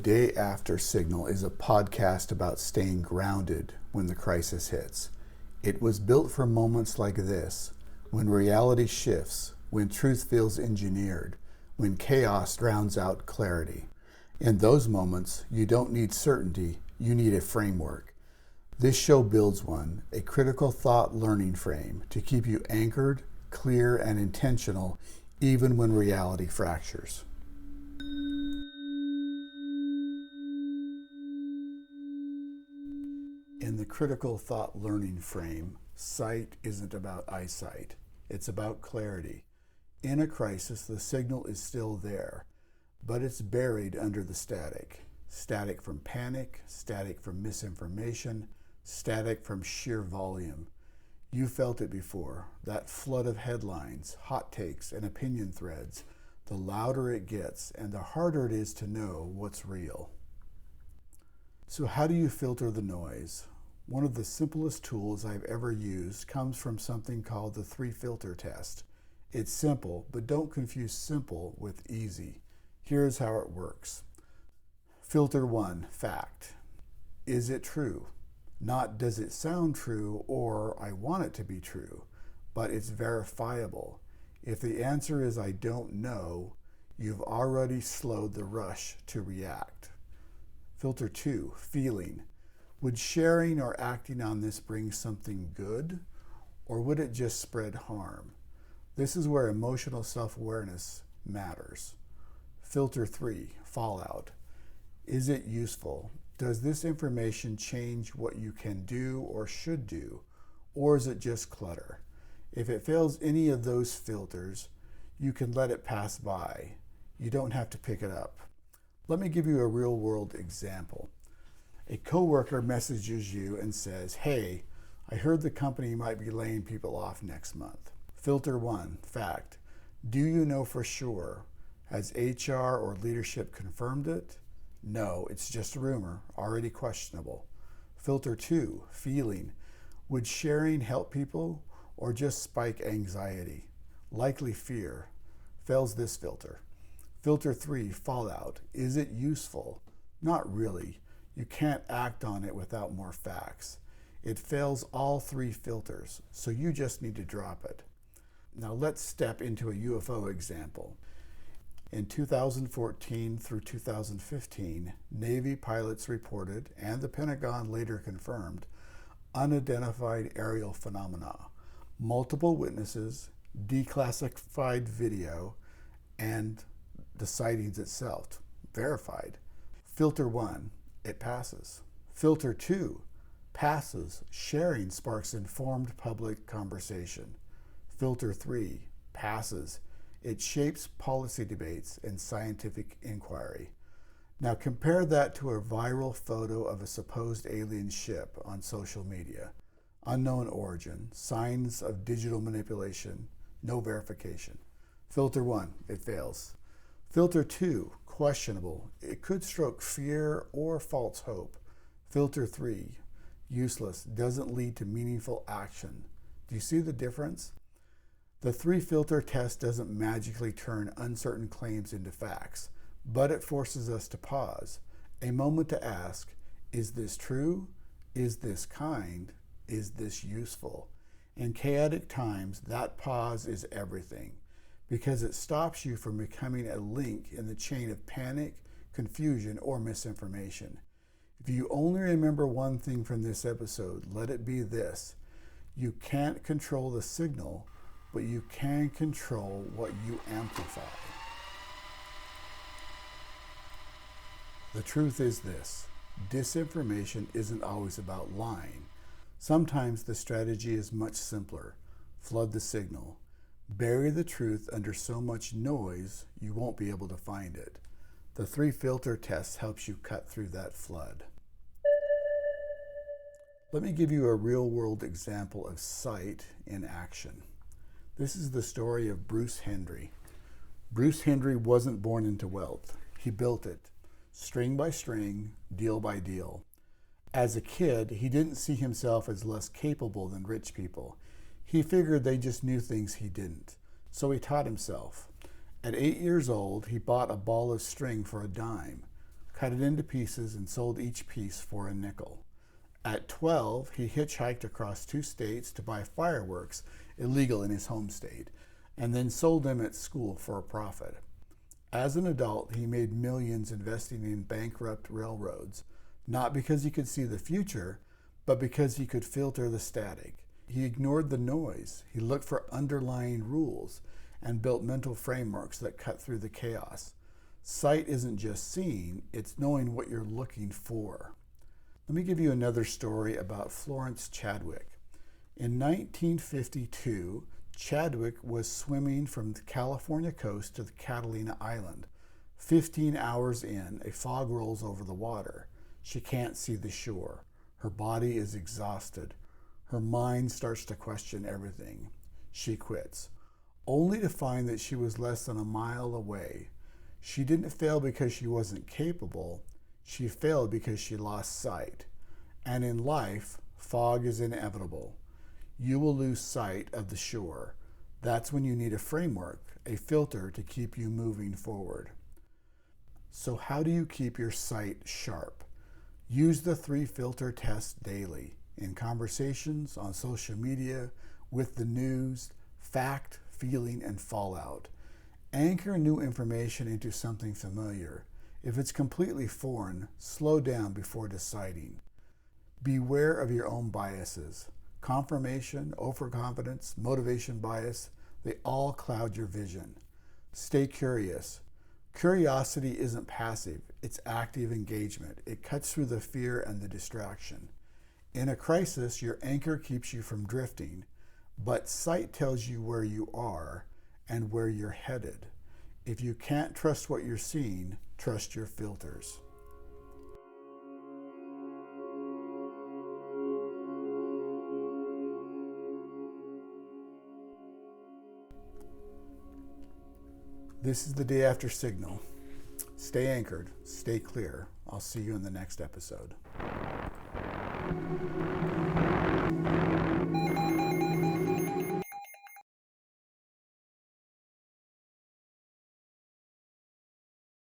Day After Signal is a podcast about staying grounded when the crisis hits. It was built for moments like this, when reality shifts, when truth feels engineered, when chaos drowns out clarity. In those moments, you don't need certainty, you need a framework. This show builds one, a critical thought learning frame to keep you anchored, clear, and intentional, even when reality fractures. In the critical thought learning frame, sight isn't about eyesight. It's about clarity. In a crisis, the signal is still there, but it's buried under the static. Static from panic, static from misinformation, static from sheer volume. You felt it before, that flood of headlines, hot takes, and opinion threads. The louder it gets, and the harder it is to know what's real. So how do you filter the noise? One of the simplest tools I've ever used comes from something called the 3-filter test. It's simple, but don't confuse simple with easy. Here's how it works. Filter 1, fact. Is it true? Not does it sound true or I want it to be true, but it's verifiable. If the answer is I don't know, you've already slowed the rush to react. Filter 2, feeling. Would sharing or acting on this bring something good, or would it just spread harm? This is where emotional self-awareness matters. Filter 3, fallout. Is it useful? Does this information change what you can do or should do, or is it just clutter? If it fails any of those filters, you can let it pass by. You don't have to pick it up. Let me give you a real-world example. A coworker messages you and says, "Hey, I heard the company might be laying people off next month." Filter 1, fact. Do you know for sure? Has HR or leadership confirmed it? No, it's just a rumor, already questionable. Filter 2, feeling. Would sharing help people or just spike anxiety? Likely fear. Fails this filter. Filter 3, fallout. Is it useful? Not really. You can't act on it without more facts. It fails all 3 filters, so you just need to drop it. Now let's step into a UFO example. In 2014 through 2015, Navy pilots reported, and the Pentagon later confirmed, unidentified aerial phenomena, multiple witnesses, declassified video, and the sightings itself, verified. Filter 1, it passes. Filter 2, passes, sharing sparks informed public conversation. Filter 3, passes, it shapes policy debates and scientific inquiry. Now compare that to a viral photo of a supposed alien ship on social media. Unknown origin, signs of digital manipulation, no verification. Filter 1, it fails. Filter 2, questionable. It could stroke fear or false hope. Filter 3, useless, doesn't lead to meaningful action. Do you see the difference? The 3-filter test doesn't magically turn uncertain claims into facts, but it forces us to pause, a moment to ask, is this true? Is this kind? Is this useful? In chaotic times, that pause is everything, because it stops you from becoming a link in the chain of panic, confusion, or misinformation. If you only remember one thing from this episode, let it be this. You can't control the signal, but you can control what you amplify. The truth is this. Disinformation isn't always about lying. Sometimes the strategy is much simpler. Flood the signal. Bury the truth under so much noise, you won't be able to find it. The 3-filter test helps you cut through that flood. Let me give you a real-world example of sight in action. This is the story of Bruce Hendry. Bruce Hendry wasn't born into wealth. He built it, string by string, deal by deal. As a kid, he didn't see himself as less capable than rich people. He figured they just knew things he didn't, so he taught himself. At 8 years old, he bought a ball of string for a dime. cut it into pieces, and sold each piece for a nickel. At 12, he hitchhiked across 2 states to buy fireworks, illegal in his home state, and then sold them at school for a profit. As an adult, he made millions investing in bankrupt railroads, not because he could see the future, but because he could filter the static. He ignored the noise. He looked for underlying rules and built mental frameworks that cut through the chaos. Sight isn't just seeing, it's knowing what you're looking for. Let me give you another story about Florence Chadwick. In 1952, Chadwick was swimming from the California coast to the Catalina Island. 15 hours in, a fog rolls over the water. She can't see the shore. Her body is exhausted. Her mind starts to question everything. She quits, only to find that she was less than a mile away. She didn't fail because she wasn't capable. She failed because she lost sight. And in life, fog is inevitable. You will lose sight of the shore. That's when you need a framework, a filter to keep you moving forward. So how do you keep your sight sharp? Use the 3 filter test daily, in conversations, on social media, with the news, fact, feeling, and fallout. Anchor new information into something familiar. If it's completely foreign, slow down before deciding. Beware of your own biases. Confirmation, overconfidence, motivation bias, they all cloud your vision. Stay curious. Curiosity isn't passive, it's active engagement. It cuts through the fear and the distraction. In a crisis, your anchor keeps you from drifting, but sight tells you where you are and where you're headed. If you can't trust what you're seeing, trust your filters. This is the day after signal. Stay anchored, stay clear. I'll see you in the next episode.